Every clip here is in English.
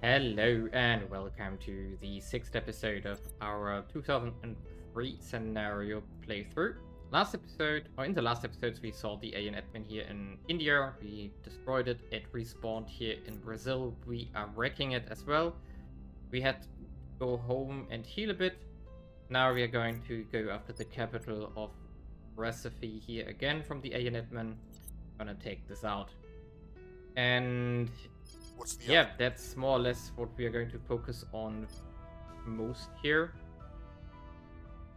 Hello and welcome to the sixth episode of our 2003 scenario playthrough. In the last episodes, we saw the alien admin here in India. We destroyed it. It respawned here in Brazil. We are wrecking it as well. We had to go home and heal a bit. Now we are going to go after the capital of Recife here again from the alien admin. Gonna take this out. And yeah, that's more or less what we are going to focus on most here.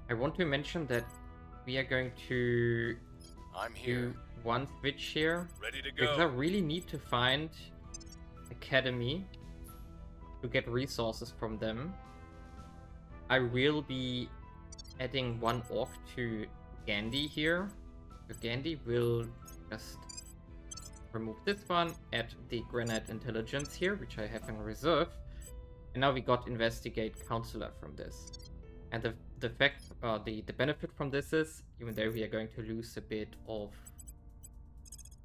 I want to mention that we are going to do one switch here. Ready to go. Because I really need to find Academy to get resources from them. I will be adding one orc to Gandhi here. So Gandhi will just remove this one, add the granite intelligence here, which I have in reserve, and now we got investigate counselor from this. And the benefit from this is, even though we are going to lose a bit of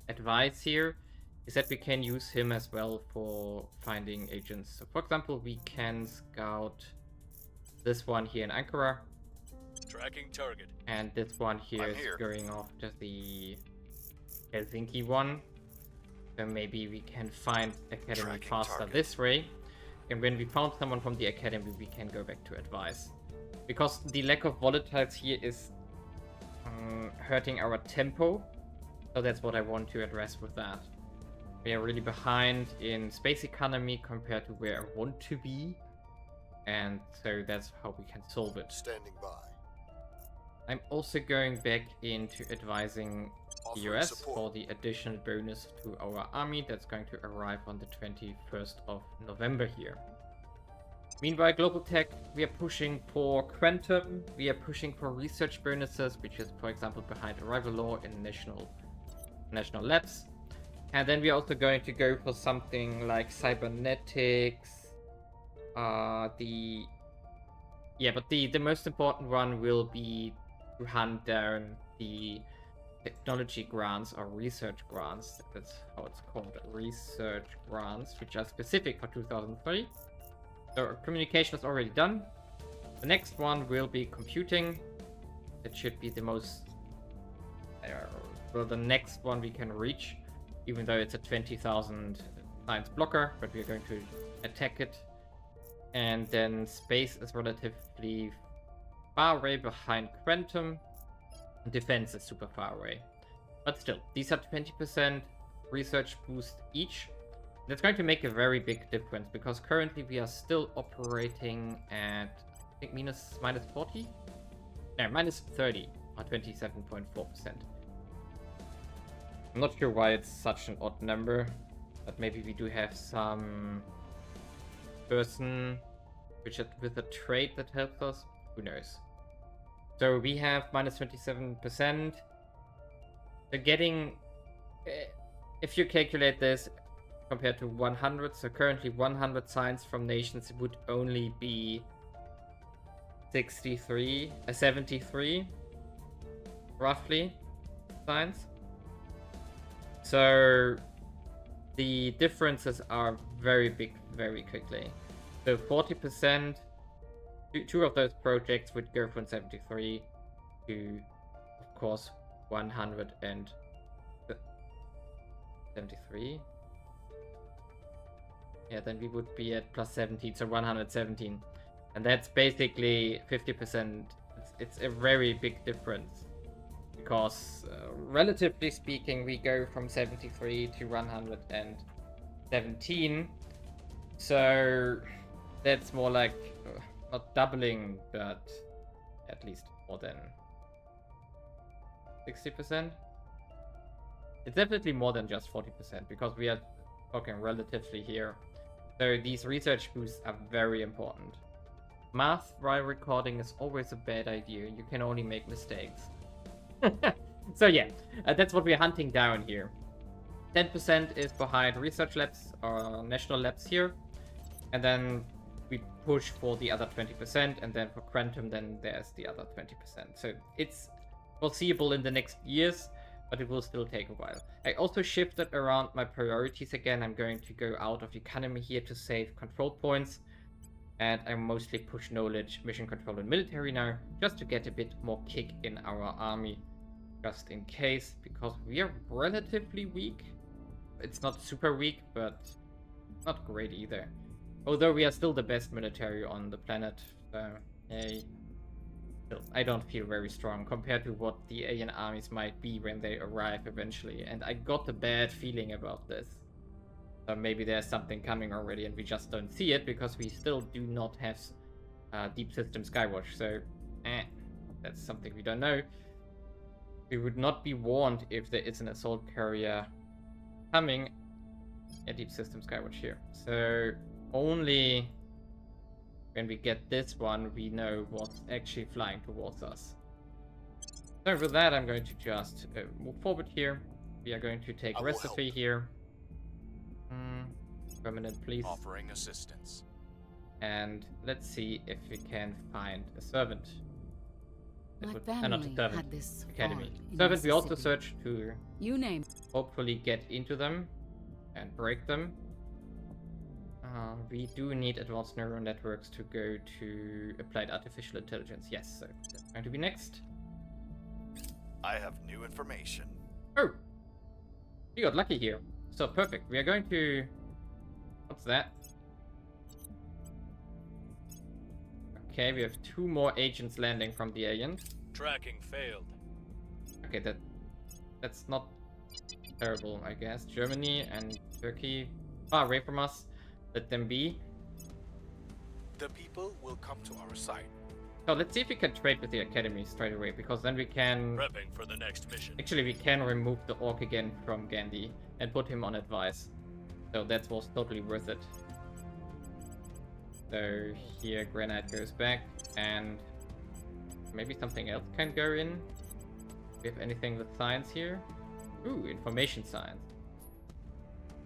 advice here, is that we can use him as well for finding agents. So for example, we can scout this one here in Ankara. Tracking target. And this one here is going after the Helsinki one. So maybe we can find Academy faster this way. And when we found someone from the Academy, we can go back to advice. Because the lack of volatiles here is hurting our tempo. So that's what I want to address with that. We are really behind in space economy compared to where I want to be. And so that's how we can solve it. Standing by. I'm also going back into advising the US for the additional bonus to our army that's going to arrive on the 21st of November here. Meanwhile, Global Tech, we are pushing for Quantum, we are pushing for research bonuses, which is, for example, behind arrival law in national labs. And then we are also going to go for something like cybernetics. But the most important one will be to hunt down the technology grants or research grants. That's how it's called, research grants, which are specific for 2003. So communication is already done. The next one will be computing. It should be the most, the next one we can reach, even though it's a 20,000 science blocker, but we're going to attack it. And then space is relatively far away behind Quantum. Defense is super far away. But still, these are 20% research boost each. That's going to make a very big difference, because currently we are still operating at, I think, minus 40? No, minus 30 or 27.4%. I'm not sure why it's such an odd number, but maybe we do have some person with a trait that helps us. Who knows? So we have minus 27%. So getting, if you calculate this compared to 100, so currently 100 science from nations would only be 73, roughly, science. So the differences are very big very quickly. So 40%, two of those projects would go from 73 to, of course, 173. Yeah, then we would be at plus 17, so 117. And that's basically 50%. It's a very big difference. Because, relatively speaking, we go from 73 to 117. So that's more like, not doubling, but at least more than 60%. It's definitely more than just 40%, because we are talking relatively here. So these research boosts are very important. Math while recording is always a bad idea. You can only make mistakes. So yeah, that's what we're hunting down here. 10% is behind research labs or national labs here. And then we push for the other 20%, and then for Quantum, then there's the other 20%. So it's foreseeable in the next years but it will still take a while. I also shifted around my priorities again. I'm going to go out of economy here to save control points, and I mostly push knowledge, mission control, and military now, just to get a bit more kick in our army, just in case, because we are relatively weak. It's not super weak, but not great either. Although we are still the best military on the planet, so hey. Still, I don't feel very strong compared to what the alien armies might be when they arrive eventually, and I got a bad feeling about this. So maybe there's something coming already and we just don't see it because we still do not have Deep System Skywatch, so that's something we don't know. We would not be warned if there is an assault carrier coming at Deep System Skywatch here. So only when we get this one, we know what's actually flying towards us. So with that, I'm going to just move forward here. We are going to take recipe here. Permanent police. Offering assistance. And let's see if we can find a servant. My not family a servant. had this Academy. farm in Servant, we also Mississippi. search to You name hopefully get into them and break them. We do need advanced neural networks to go to applied artificial intelligence. Yes, so that's going to be next. I have new information. Oh! We got lucky here. So perfect. We are going to... What's that? Okay, we have 2 more agents landing from the aliens. Tracking failed. Okay, that's not terrible, I guess. Germany and Turkey far away from us. Let them be. The people will come to our side. So let's see if we can trade with the Academy straight away, because then we can... Prepping for the next mission. Actually, we can remove the Orc again from Gandhi and put him on advice. So that was totally worth it. So here Granite goes back, and maybe something else can go in. Do we have anything with science here? Ooh, information science.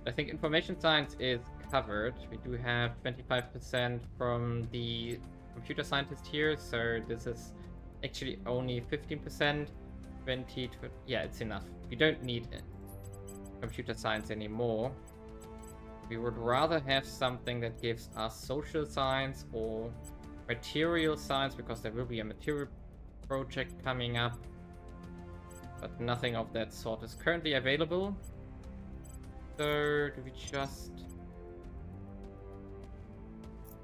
I think information science is covered. We do have 25% from the computer scientist here, so this is actually only 15%. 20, yeah, it's enough. We don't need computer science anymore. We would rather have something that gives us social science or material science, because there will be a material project coming up, but nothing of that sort is currently available. So do we just...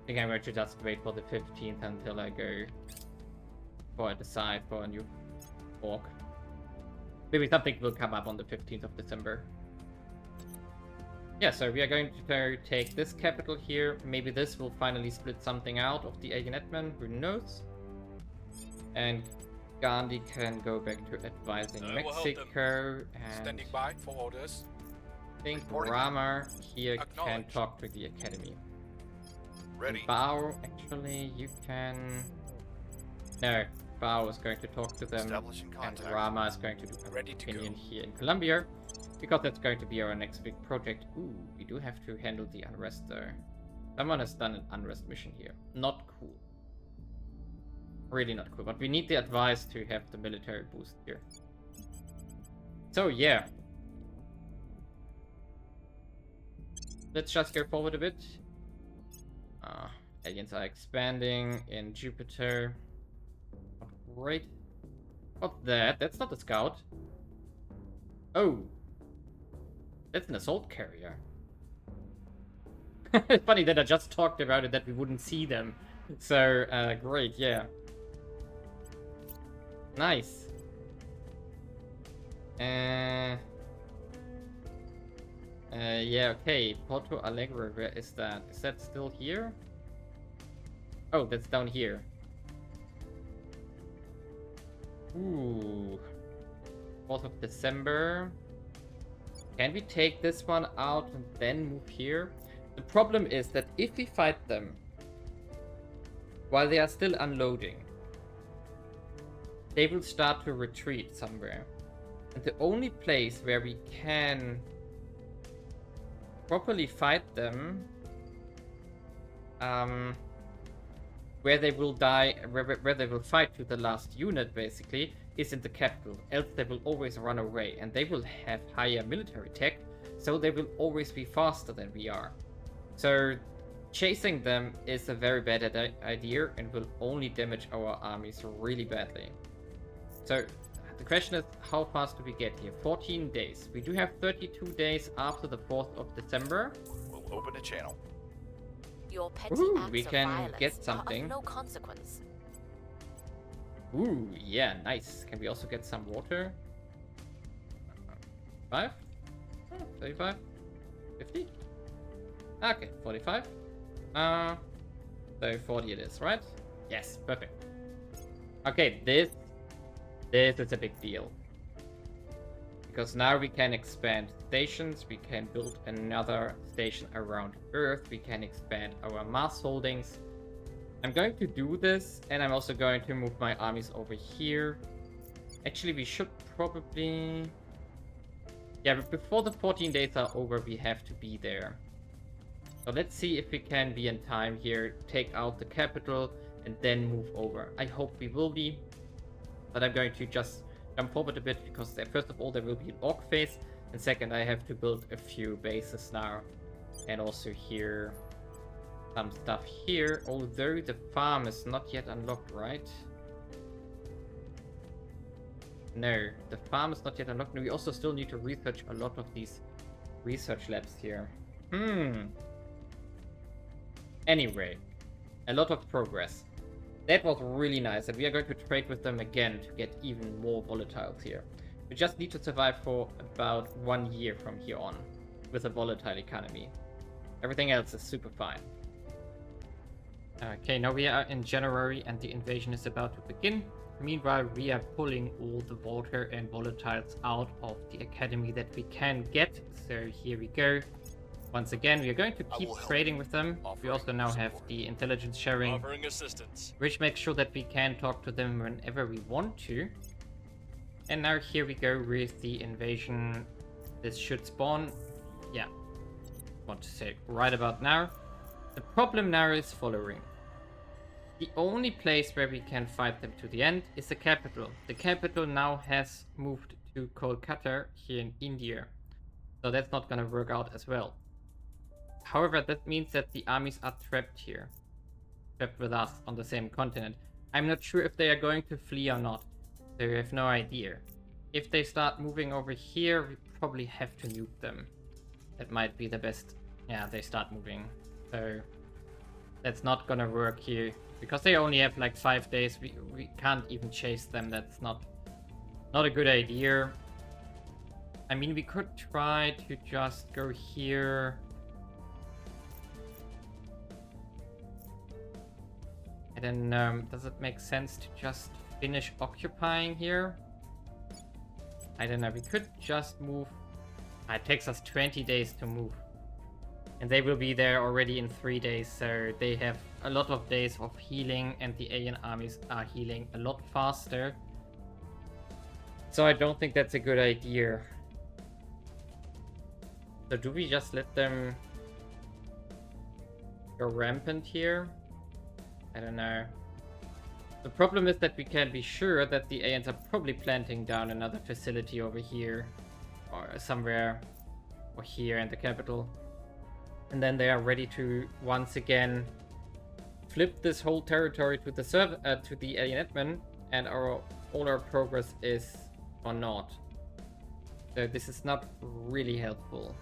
I think I'm going to just wait for the 15th until I go for a decide for a new orc. Maybe something will come up on the 15th of December. Yeah, so we are going to take this capital here. Maybe this will finally split something out of the alien admin, who knows? And Gandhi can go back to advising I will help Mexico, and Standing by for orders. I think Reporting. Rama here can Acknowledged. talk to the Academy. Ready. Bao, actually, you can... No, Bao is going to talk to them, Establishing and contact. Rama is going to do an Ready to opinion go. here in Colombia, because that's going to be our next big project. Ooh, we do have to handle the unrest though. Someone has done an unrest mission here. Not cool. Really not cool, but we need the advice to have the military boost here. So yeah. Let's just go forward a bit. Aliens are expanding in Jupiter. Not great. What's that? That's not a scout. Oh. That's an assault carrier. It's funny that I just talked about it, that we wouldn't see them. So, great, yeah. Nice. Yeah, okay. Porto Alegre, where is that? Is that still here? Oh, that's down here. Ooh. 4th of December. Can we take this one out and then move here? The problem is that if we fight them while they are still unloading, they will start to retreat somewhere. And the only place where we can properly fight them, where they will die, where they will fight to the last unit basically, is in the capital, else they will always run away, and they will have higher military tech, so they will always be faster than we are. So chasing them is a very bad idea and will only damage our armies really badly. So the question is, how fast do we get here? 14 days. We do have 32 days after the 4th of December. We'll open a channel. Your petty Ooh, acts we of can violence get are something. of no consequence. Ooh, yeah, nice. Can we also get some water? 5? 35? 50? Okay, 45. So 40 it is, right? Yes, perfect. Okay, this is a big deal. Because now we can expand stations, we can build another station around Earth, we can expand our mass holdings. I'm going to do this, and I'm also going to move my armies over here. Actually, we should probably... Yeah, but before the 14 days are over, we have to be there. So let's see if we can be in time here, take out the capital, and then move over. I hope we will be, but I'm going to just jump forward a bit, because first of all, there will be an orc phase, and second, I have to build a few bases now. And also here... some stuff here, although the farm is not yet unlocked, right? No, the farm is not yet unlocked. No, we also still need to research a lot of these research labs here. Anyway, a lot of progress. That was really nice, and we are going to trade with them again to get even more volatiles here. We just need to survive for about 1 year from here on with a volatile economy. Everything else is super fine. Okay, now we are in January and the invasion is about to begin. Meanwhile, we are pulling all the water and volatiles out of the academy that we can get. So here we go. Once again, we are going to keep trading with them. We also now have the intelligence sharing, Offering assistance. which makes sure that we can talk to them whenever we want to. And now here we go with the invasion. This should spawn. Yeah, I want to say right about now. The problem now is following. The only place where we can fight them to the end is the capital. The capital now has moved to Kolkata here in India. So that's not gonna work out as well. However, that means that the armies are trapped here. Trapped with us on the same continent. I'm not sure if they are going to flee or not. So we have no idea. If they start moving over here, we probably have to nuke them. That might be the best. Yeah, they start moving. So that's not gonna work here. Because they only have like 5 days, we can't even chase them. That's not a good idea. I mean, we could try to just go here. And then, does it make sense to just finish occupying here? I don't know, we could just move. It takes us 20 days to move. And they will be there already in 3 days, so they have a lot of days of healing, and the alien armies are healing a lot faster. So I don't think that's a good idea. So do we just let them go rampant here? I don't know. The problem is that we can be sure that the aliens are probably planting down another facility over here, or somewhere, or here in the capital. And then they are ready to once again flip this whole territory to the alien admin, and all our progress is for naught. So this is not really helpful.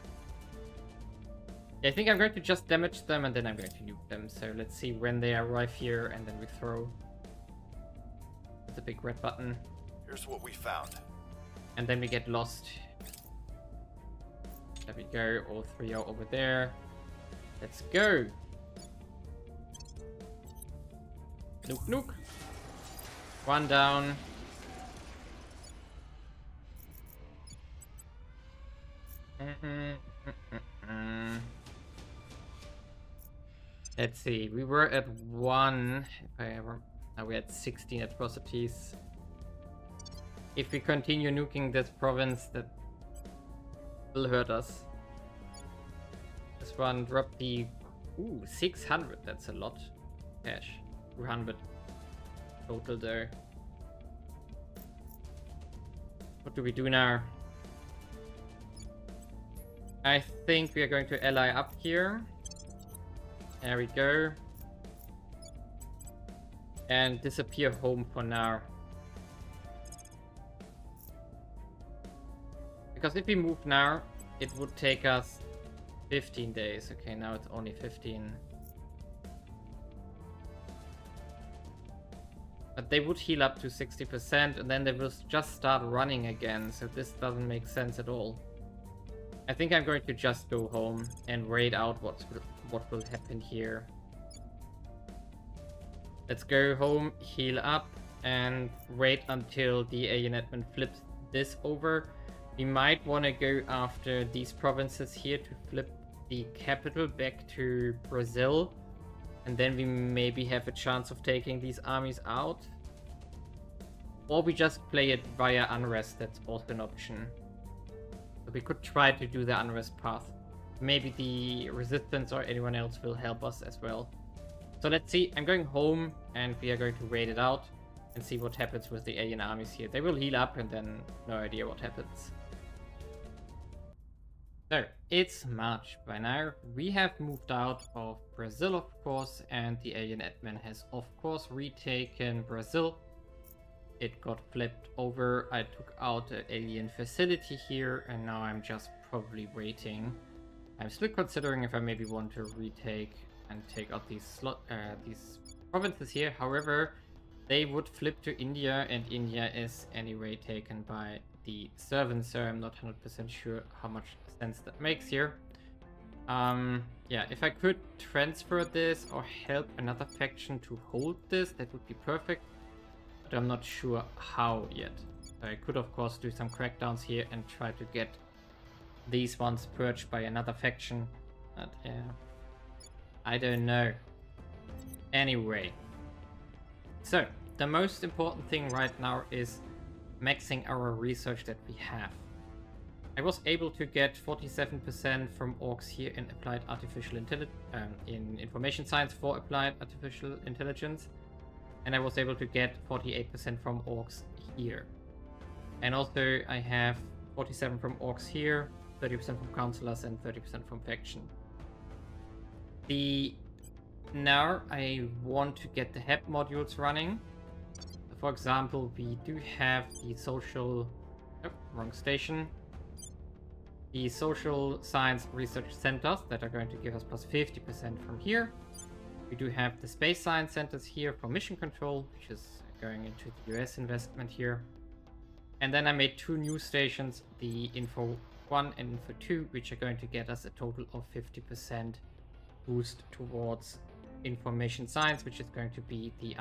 I think I'm going to just damage them and then I'm going to nuke them. So let's see when they arrive here, and then we throw the big red button. Here's what we found. And then we get lost. There we go, all 3 are over there. Let's go! Nuke, nuke! 1 down. Let's see, we were at 1, if I ever... Now we're at 16 atrocities. If we continue nuking this province, that will hurt us. This one dropped the... Ooh, 600, that's a lot. Cash. 200 total there. What do we do now? I think we are going to ally up here. There we go. And disappear home for now. Because if we move now, it would take us 15 days. Okay, now it's only 15. But they would heal up to 60% and then they will just start running again. So this doesn't make sense at all. I think I'm going to just go home and wait out what will happen here. Let's go home, heal up, and wait until the alien admin flips this over. We might want to go after these provinces here to flip the capital back to Brazil. And then we maybe have a chance of taking these armies out. Or we just play it via unrest, that's also an option. So we could try to do the unrest path. Maybe the resistance or anyone else will help us as well. So let's see, I'm going home and we are going to wait it out and see what happens with the alien armies here. They will heal up and then no idea what happens. So, it's March by now. We have moved out of Brazil, of course, and the alien admin has, of course, retaken Brazil. It got flipped over. I took out the alien facility here, and now I'm just probably waiting. I'm still considering if I maybe want to retake and take out these provinces here. However, they would flip to India, and India is anyway taken by the servants, so I'm not 100% sure how much sense that makes here. Yeah, if I could transfer this or help another faction to hold this, that would be perfect. But I'm not sure how yet. So I could, of course, do some crackdowns here and try to get these ones purged by another faction. But yeah, I don't know. Anyway. So, the most important thing right now is maxing our research that we have. I was able to get 47% from orcs here in applied artificial intelligence, in information science for applied artificial intelligence, and I was able to get 48% from orcs here. And also I have 47 from orcs here, 30% from counselors, and 30% from faction. Now I want to get the HEP modules running. For example, we do have the social... Oh, wrong station. The social science research centers that are going to give us plus 50% from here. We do have the space science centers here for mission control, which is going into the US investment here. And then I made 2 new stations, the Info 1 and Info 2, which are going to get us a total of 50% boost towards information science, which is going to be the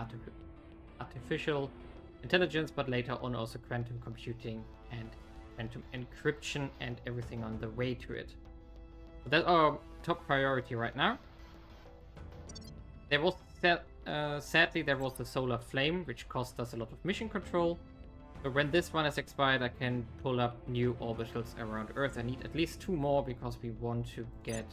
artificial intelligence, but later on also quantum computing and quantum encryption and everything on the way to it. So that's our top priority right now. There was sadly there was the solar flame, which cost us a lot of mission control. So when this one is expired, I can pull up new orbitals around Earth. I need at least 2 more because we want to get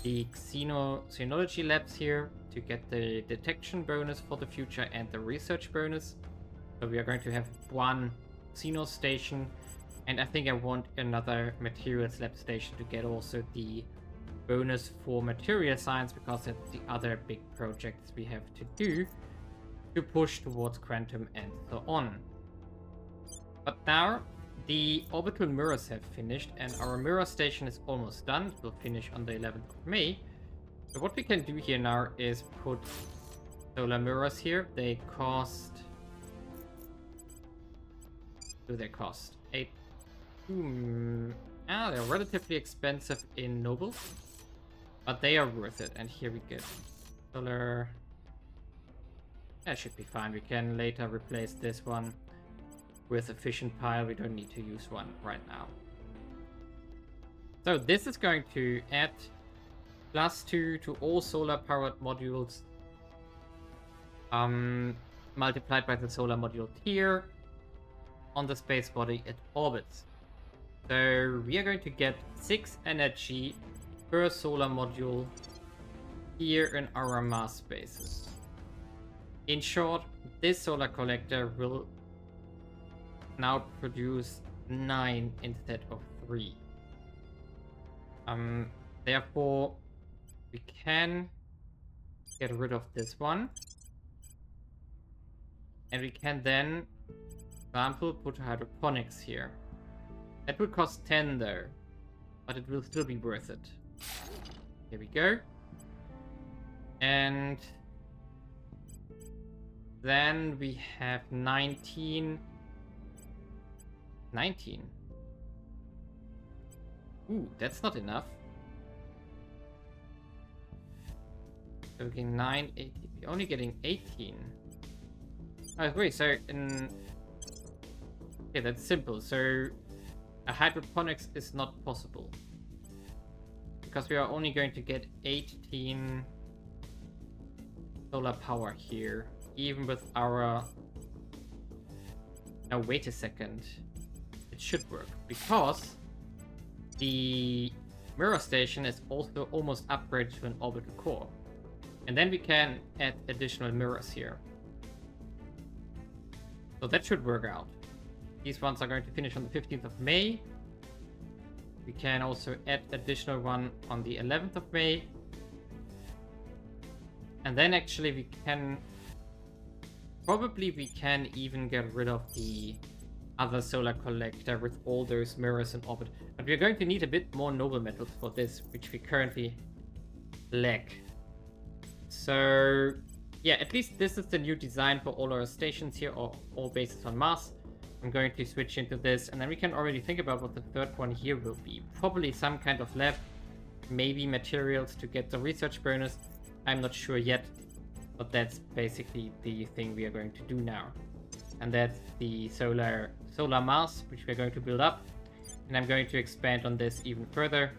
the xenology labs here to get the detection bonus for the future and the research bonus. So we are going to have 1 xeno station, and I think I want another materials lab station to get also the bonus for material science, because that's the other big projects we have to do to push towards quantum and so on. But now the orbital mirrors have finished and our mirror station is almost done. It will finish on the 11th of May. So what we can do here now is put solar mirrors here. They cost... What do they cost? 8... they're relatively expensive in nobles, but they are worth it. And here we get solar... That should be fine. We can later replace this one with a fission pile. We don't need to use one right now. So this is going to add +2 to all solar powered modules, multiplied by the solar module tier on the space body it orbits. So we are going to get 6 energy per solar module here in our mass spaces. In short, this solar collector will now produce 9 instead of 3. Therefore, we can get rid of this one. And we can then, for example, put hydroponics here. That would cost 10 though, but it will still be worth it. Here we go. And then we have 19. Ooh, that's not enough. So we're getting 9, 18. We're only getting 18. Oh, wait, so in... Okay, that's simple. So a hydroponics is not possible. Because we are only going to get 18 solar power here. Even with our... Now, wait a second. It should work. Because the mirror station is also almost upgraded to an orbital core. And then we can add additional mirrors here. So that should work out. These ones are going to finish on the 15th of May. We can also add additional one on the 11th of May. And then actually we can... Probably we can even get rid of the other solar collector with all those mirrors in orbit. But we're going to need a bit more noble metals for this, which we currently lack. So yeah, at least this is the new design for all our stations here, or all bases on Mars. I'm going to switch into this, and then we can already think about what the third one here will be. Probably some kind of lab, maybe materials to get the research bonus. I'm not sure yet, but that's basically the thing we are going to do now. And that's the solar Mars, which we're going to build up. And I'm going to expand on this even further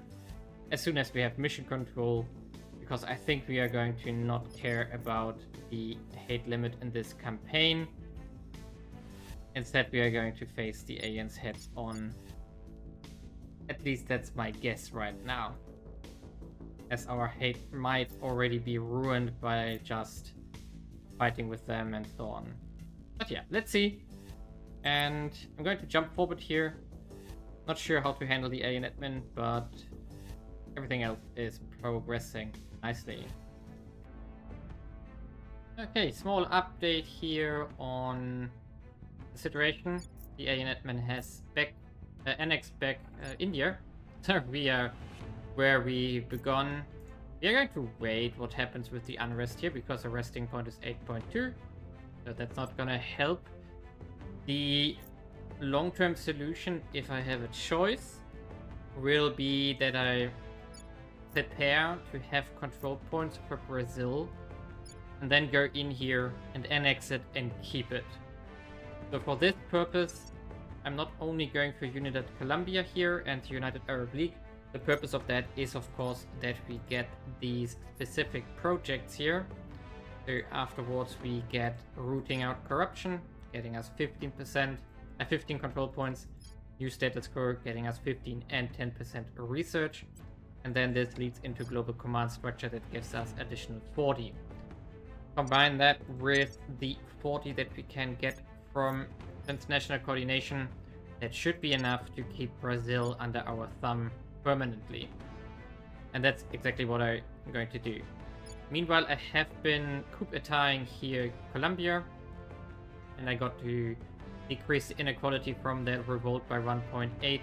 as soon as we have mission control, because I think we are going to not care about the hate limit in this campaign. Instead, we are going to face the aliens heads on. At least that's my guess right now. As our hate might already be ruined by just fighting with them and so on. But yeah, let's see. And I'm going to jump forward here. Not sure how to handle the alien admin, but everything else is progressing nicely. Okay, small update here on the situation. The alien admin has annexed back India. So we are where we begun. We are going to wait what happens with the unrest here, because the resting point is 8.2. So that's not gonna help. The long-term solution, if I have a choice, will be that I prepare to have control points for Brazil and then go in here and annex it and keep it. So for this purpose, I'm not only going for Unidad Colombia here and the United Arab League. The purpose of that is, of course, that we get these specific projects here. So afterwards we get rooting out corruption, getting us 15%, 15 control points, new status quo, getting us 15 and 10% research. And then this leads into global command structure that gives us additional 40. Combine that with the 40 that we can get from transnational coordination. That should be enough to keep Brazil under our thumb permanently. And that's exactly what I'm going to do. Meanwhile, I have been coup etat-ing here Colombia, and I got to decrease the inequality from that revolt by 1.8,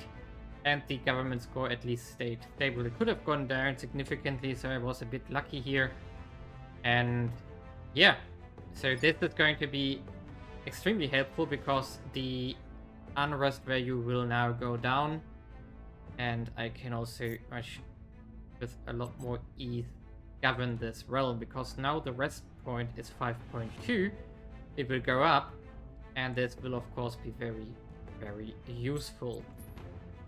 and the government score at least stayed stable. It could have gone down significantly, so I was a bit lucky here. And yeah, so this is going to be extremely helpful, because the unrest value will now go down, and I can also much with a lot more ease govern this realm, because now the rest point is 5.2. It will go up, and this will of course be very, very useful.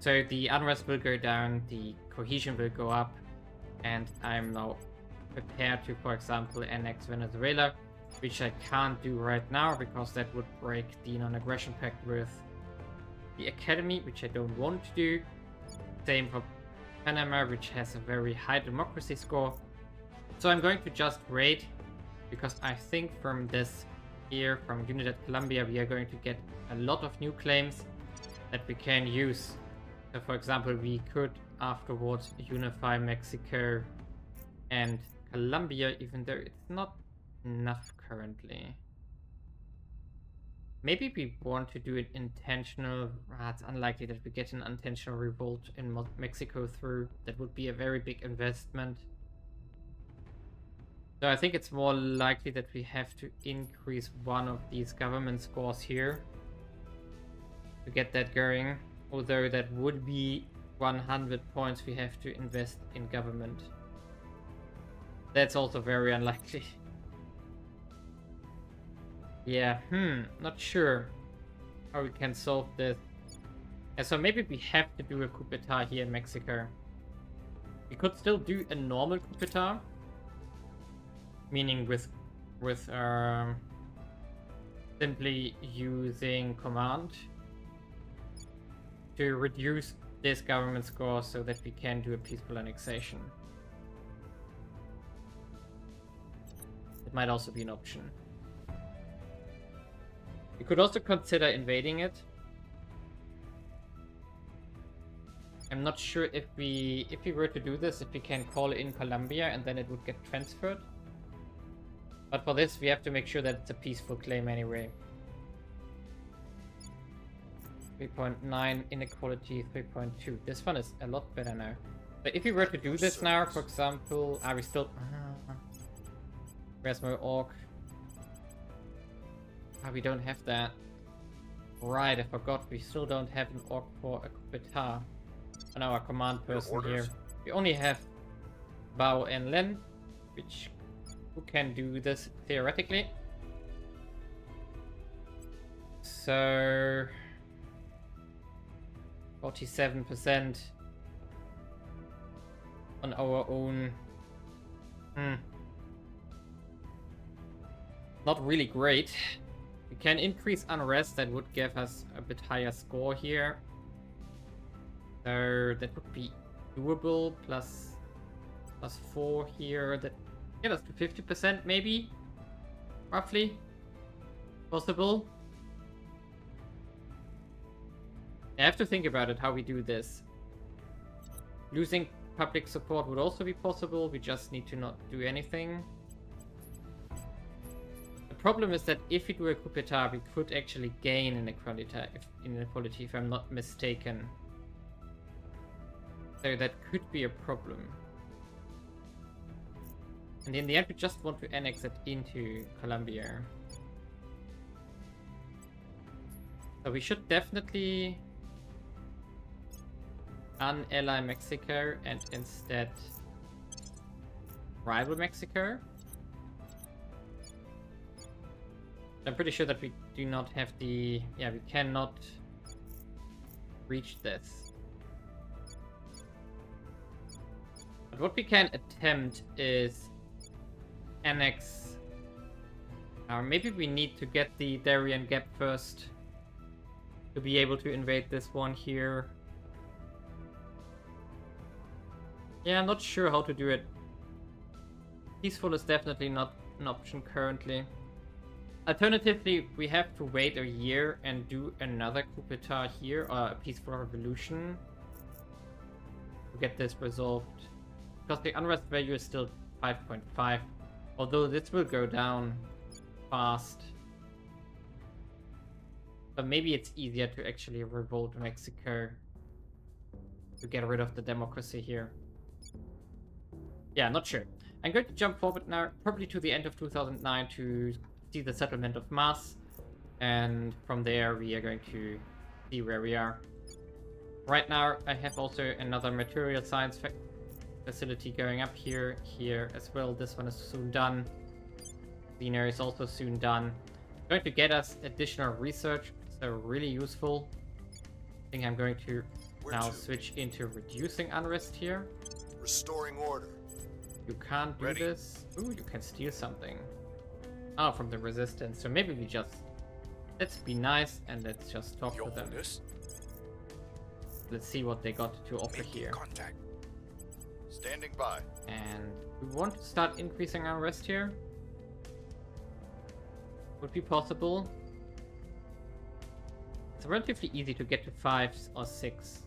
So the unrest will go down, the cohesion will go up, and I'm now prepared to, for example, annex Venezuela, which I can't do right now because that would break the non-aggression pact with the Academy, which I don't want to do. Same for Panama, which has a very high democracy score. So I'm going to just wait, because I think from this here, from Unidad Colombia, we are going to get a lot of new claims. that we can use. So for example, we could afterwards unify Mexico and Colombia, even though it's not enough currently. Maybe we want to do an intentional... it's unlikely that we get an intentional revolt in Mexico through. That would be a very big investment. So I think it's more likely that we have to increase one of these government scores here to get that going. Although that would be 100 points we have to invest in government. That's also very unlikely. Yeah, not sure how we can solve this. Yeah, so maybe we have to do a coup d'etat here in Mexico. We could still do a normal coup d'etat, meaning with simply using command to reduce this government score so that we can do a peaceful annexation. It might also be an option. We could also consider invading it. I'm not sure if we were to do this, if we can call in Colombia and then it would get transferred. But for this, we have to make sure that it's a peaceful claim anyway. 3.9 inequality, 3.2. This one is a lot better now. But if we were to do this now, for example, we still... where's my orc? We don't have that. Right, I forgot. We still don't have an orc for a coup d'etat on our command person here. We only have Bao and Len, who can do this theoretically. So 47% on our own. Not really great. We can increase unrest, that would give us a bit higher score here. So that would be doable, plus 4 here. That get us to 50% maybe, roughly. Possible. I have to think about it, how we do this. Losing public support would also be possible, we just need to not do anything. The problem is that if we do a coup d'etat, we could actually gain inequality, if I'm not mistaken. So that could be a problem. And in the end, we just want to annex it into Colombia. So we should definitely unally Mexico and instead rival Mexico. I'm pretty sure that we do not have the... yeah, we cannot reach this. But what we can attempt is annex... maybe we need to get the Darien Gap first to be able to invade this one here. Yeah, I'm not sure how to do it. Peaceful is definitely not an option currently. Alternatively, we have to wait a year and do another coup d'etat here, or a peaceful revolution, to get this resolved. Because the unrest value is still 5.5, although this will go down fast. But maybe it's easier to actually revolt Mexico to get rid of the democracy here. Yeah, not sure. I'm going to jump forward now, probably to the end of 2009 to see the settlement of Mars. And from there, we are going to see where we are. Right now, I have also another material science facility going up here as well. This one is soon done. Cleaner is also soon done. Going to get us additional research, so really useful. I think I'm going to now switch into reducing unrest here. Restoring order. You can't do this. Ooh, you can steal something. Oh, from the resistance. So maybe we just... let's be nice and let's just talk to them. Let's see what they got to offer here. Contact. Standing by. And we want to start increasing our rest here. Would be possible. It's relatively easy to get to 5 or 6.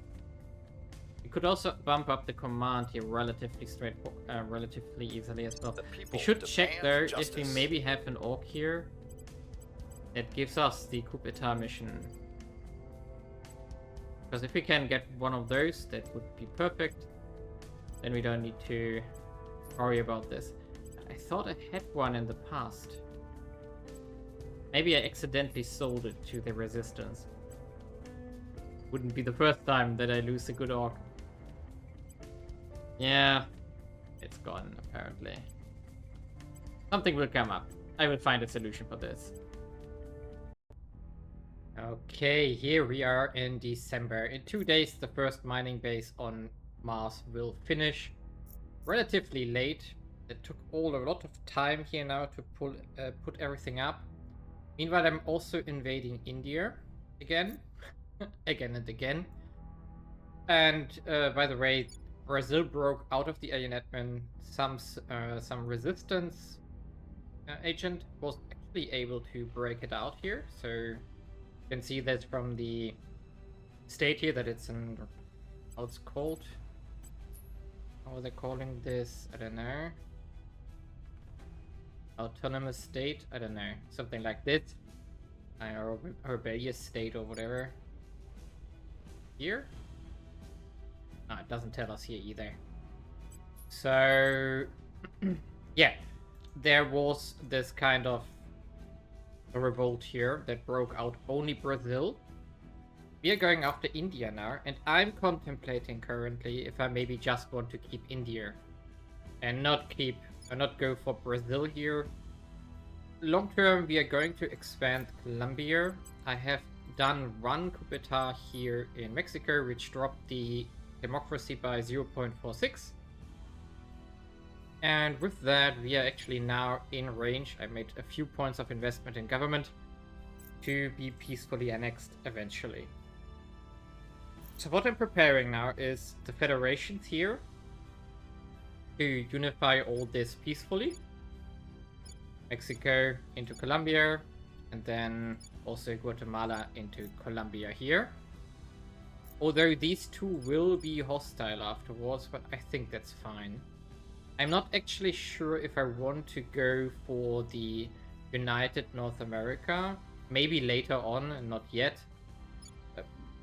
We could also bump up the command here relatively relatively easily as well. We should check though if we maybe have an orc here that gives us the coup d'etat mission. Because if we can get one of those, that would be perfect. Then we don't need to worry about this. I thought I had one in the past. Maybe I accidentally sold it to the resistance. Wouldn't be the first time that I lose a good orc. Yeah, it's gone apparently. Something will come up. I will find a solution for this. Okay, here we are in December. In 2 days, the first mining base on Mars will finish. Relatively late. It took a lot of time here now to put everything up. Meanwhile, I'm also invading India again. Again and again. And by the way, Brazil broke out of the alien admin. Some resistance agent was actually able to break it out here. So you can see that from the state here that it's in, how it's called. How are they calling this? I don't know. Autonomous state? I don't know. Something like this. Or rebellious state or whatever. Here? No, it doesn't tell us here either. So, yeah. There was this kind of a revolt here that broke out only Brazil. We are going after India now, and I'm contemplating currently if I maybe just want to keep India and not go for Brazil here. Long term, we are going to expand Colombia. I have done one coup d'etat here in Mexico, which dropped the democracy by 0.46. And with that, we are actually now in range. I made a few points of investment in government to be peacefully annexed eventually. So what I'm preparing now is the federations here to unify all this peacefully. Mexico into Colombia, and then also Guatemala into Colombia here. Although these two will be hostile afterwards, but I think that's fine. I'm not actually sure if I want to go for the United North America. Maybe later on, and not yet.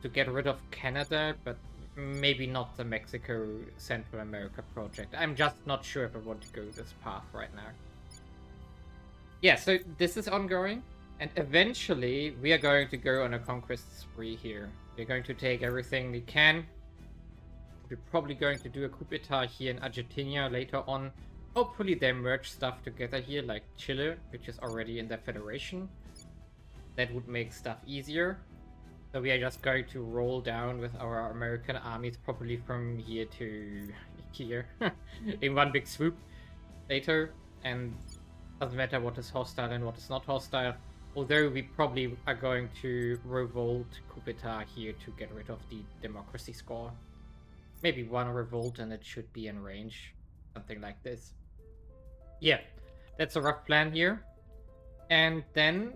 To get rid of Canada, but maybe not the Mexico Central America project. I'm just not sure if I want to go this path right now. Yeah, so this is ongoing, and eventually we are going to go on a conquest spree here. We're going to take everything we can. We're probably going to do a coup d'etat here in Argentina later on. Hopefully they merge stuff together here, like Chile, which is already in the Federation. That would make stuff easier. So we are just going to roll down with our American armies probably from here to here in one big swoop later, and doesn't matter what is hostile and what is not hostile. Although we probably are going to revolt coup d'etat here to get rid of the democracy score. Maybe one revolt and it should be in range. Something like this. Yeah, that's a rough plan here. And then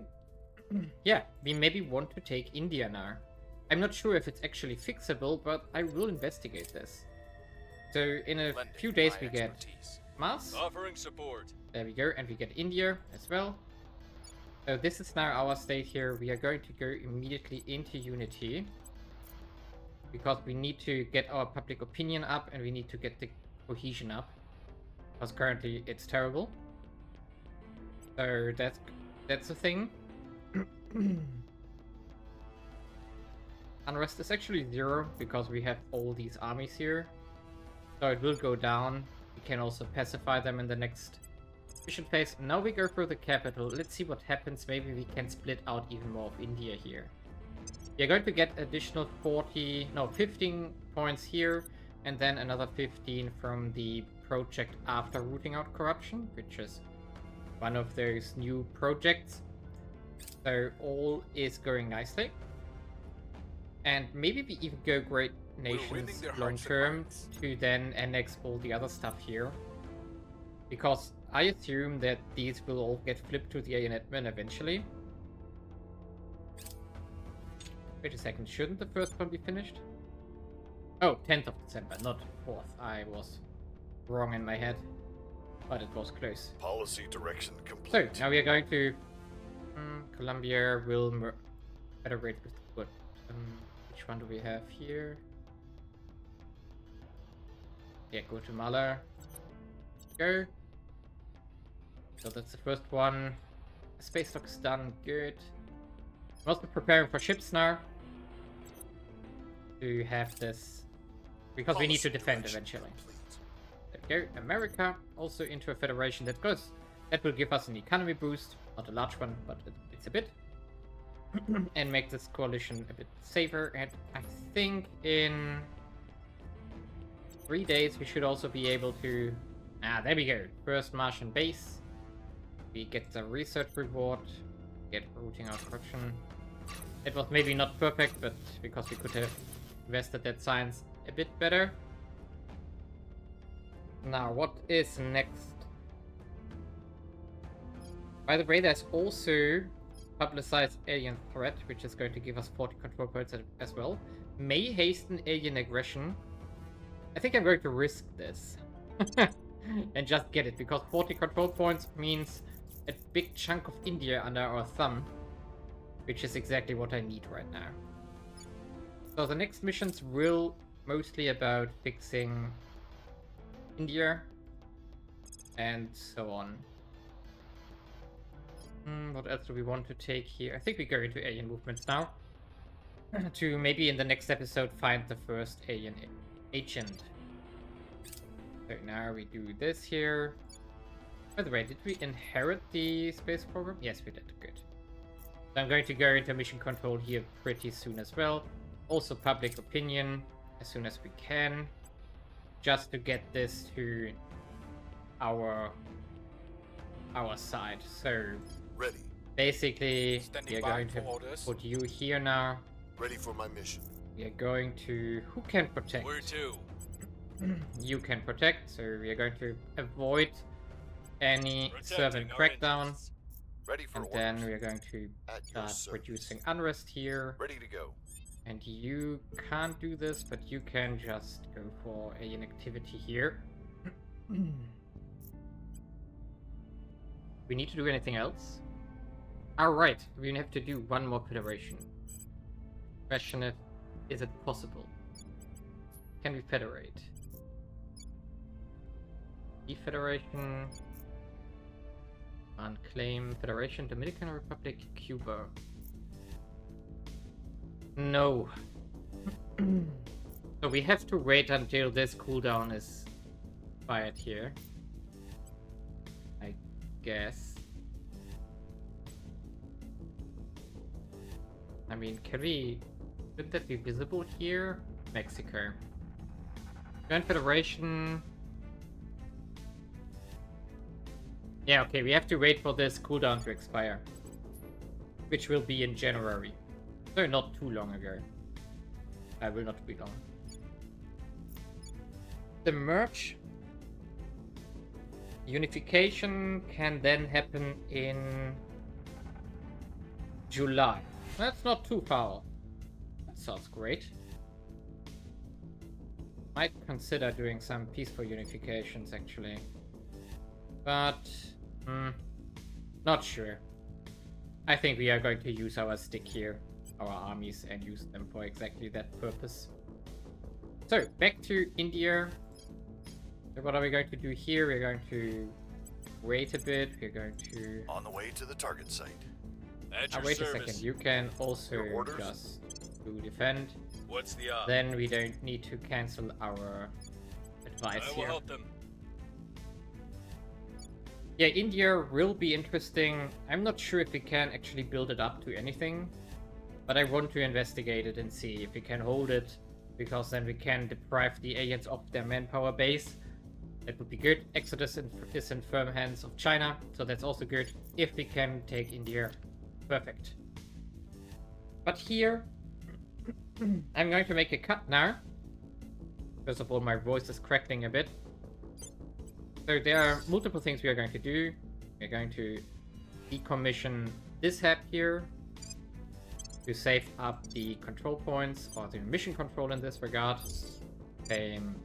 yeah, we maybe want to take India now. I'm not sure if it's actually fixable, but I will investigate this. So in a few days we get Mars. Offering support. There we go, and we get India as well. So this is now our state here. We are going to go immediately into Unity. Because we need to get our public opinion up and we need to get the cohesion up. Because currently it's terrible. So that's the thing. Unrest is actually 0 because we have all these armies here. So it will go down. We can also pacify them in the next mission phase. Now we go for the capital. Let's see what happens. Maybe we can split out even more of India here. You're going to get additional 15 points here, and then another 15 from the project after rooting out corruption, which is one of those new projects. So all is going nicely. And maybe we even go Great Nations long term to then annex all the other stuff here. Because I assume that these will all get flipped to the alien admin eventually. Wait a second, shouldn't the first one be finished? Oh, 10th of December, not 4th. I was wrong in my head, but it was close. Policy direction So, complete. now we are going to... Colombia will federate with what? Which one do we have here? Yeah, Guatemala. Go. So that's the first one. Space dock's done, good. I'm also preparing for ships now. To have this... Because we need to defend eventually. There we go. America also into a federation. That goes. That will give us an economy boost. Not a large one, but it's a bit. And make this coalition a bit safer. And I think in 3 days we should also be able to... Ah, there we go. First Martian base. We get the research reward. Get routing out production. It was maybe not perfect, but because we could have invested that science a bit better. Now, what is next? By the way, there's also publicized alien threat, which is going to give us 40 control points as well. May hasten alien aggression. I think I'm going to risk this. And just get it, because 40 control points means a big chunk of India under our thumb. Which is exactly what I need right now. So the next missions will mostly about fixing India and so on. What else do we want to take here? I think we go into alien movements now. To maybe in the next episode find the first alien agent. So now we do this here. By the way, did we inherit the space program? Yes, we did. Good. So I'm going to go into mission control here pretty soon as well. Also public opinion as soon as we can. Just to get this to our side. So Ready. basically Standing we are by going for to orders. put you here now. Ready for my mission. We are going to... Who can protect? Where to? You can protect, so we are going to avoid any servant Protecting our crackdown. interests. Ready for And orders. then we are going to At your start service. reducing unrest here. Ready to go. And you can't do this, but you can just go for alien activity here. We need to do anything else? Alright, we have to do one more federation. Question is it possible? Can we federate? Defederation. Unclaim Federation, Dominican Republic, Cuba. No. So we have to wait until this cooldown is fired here. I guess. I mean, could that be visible here? Mexico. Grand Federation. Yeah, okay, we have to wait for this cooldown to expire. Which will be in January. So not too long ago. I will not be long. The merge unification can then happen in July. That's not too far off. That sounds great. Might consider doing some peaceful unifications actually. But not sure. I think we are going to use our stick here, our armies, and use them for exactly that purpose. So, back to India. So what are we going to do here? We're going to wait a bit. We're going to... On the way to the target site. At your wait a service. second. You can also Your orders? just do defend. What's the odds? Then we don't need to cancel our advice I will here. help them. Yeah, India will be interesting. I'm not sure if we can actually build it up to anything, but I want to investigate it and see if we can hold it, because then we can deprive the aliens of their manpower base. That would be good. Exodus is in firm hands of China, so that's also good. If we can take India, perfect. But here, I'm going to make a cut now. First of all, my voice is crackling a bit. So there are multiple things we are going to do. We're going to decommission this hab here. to save up the control points, or the mission control in this regard. Same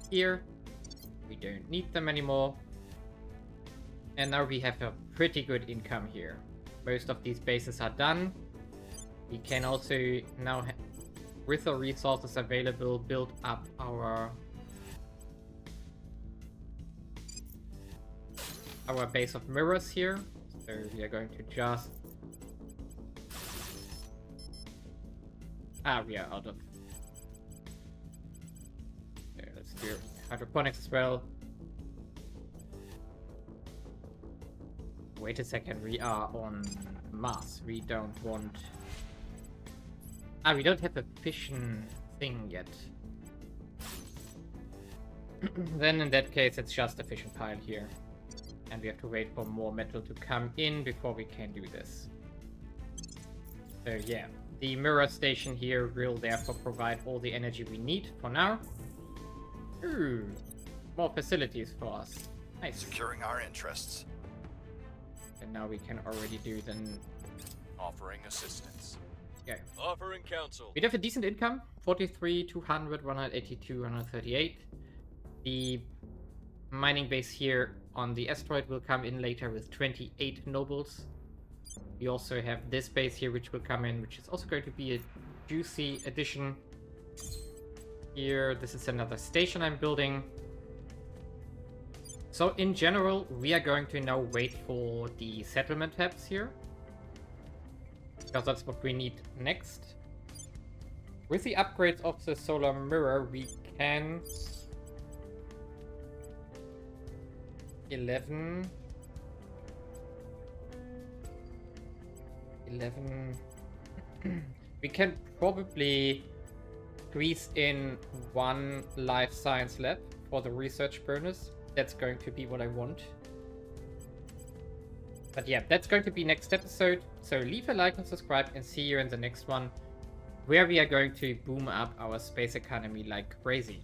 here. We don't need them anymore. And now we have a pretty good income here. Most of these bases are done. We can also now, with the resources available, build up our base of mirrors here. So we are going to just... we are out of... Okay, let's do hydroponics as well. Wait a second, we are on Mars. We don't want... we don't have a fission thing yet. Then in that case, it's just a fission pile here. And we have to wait for more metal to come in before we can do this. So yeah, the mirror station here will therefore provide all the energy we need for now. Ooh, more facilities for us. Nice. Securing our interests. And now we can already do then... Offering assistance. Okay. Offering counsel. We have a decent income. 43, 200, 182, 138. The mining base here on the asteroid will come in later with 28 nobles. We also have this base here which will come in, which is also going to be a juicy addition. Here, this is another station I'm building. So in general, we are going to now wait for the settlement tabs here, because that's what we need next. With the upgrades of the solar mirror, we can... 11... We can probably squeeze in one life science lab for the research bonus. That's going to be what I want. But yeah, that's going to be next episode. So leave a like and subscribe, and see you in the next one, where we are going to boom up our space economy like crazy.